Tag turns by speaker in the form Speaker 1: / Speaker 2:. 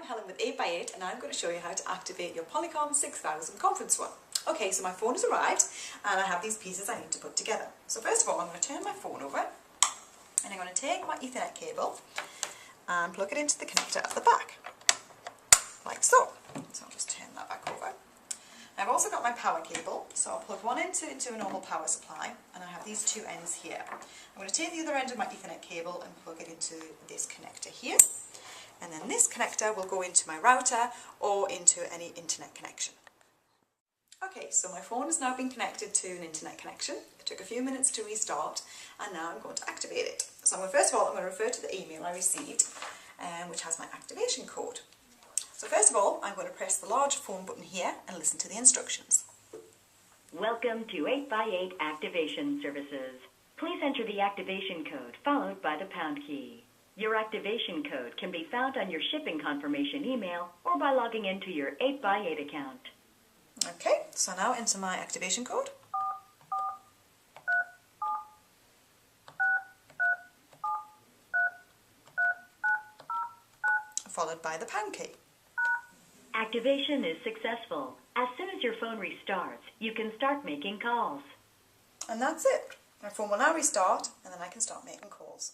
Speaker 1: I'm Helen with 8x8 and I'm going to show you how to activate your Polycom 6000 conference one. Okay, so my phone has arrived and I have these pieces I need to put together. So first of all, I'm going to turn my phone over and I'm going to take my Ethernet cable and plug it into the connector at the back, like so. So I'll just turn that back over. I've also got my power cable, so I'll plug one into a normal power supply, and I have these two ends here. I'm going to take the other end of my Ethernet cable and plug it into this connector here, and then this connector will go into my router or into any internet connection. Okay, so my phone has now been connected to an internet connection. It took a few minutes to restart, and now I'm going to activate it. So first of all, I'm going to refer to the email I received, which has my activation code. So first of all, I'm going to press the large phone button here and listen to the instructions.
Speaker 2: Welcome to 8x8 Activation Services. Please enter the activation code followed by the pound key. Your activation code can be found on your shipping confirmation email or by logging into your 8x8 account.
Speaker 1: Okay, so now enter my activation code. Followed by the pound key.
Speaker 2: Activation is successful. As soon as your phone restarts, you can start making calls.
Speaker 1: And that's it. My phone will now restart and then I can start making calls.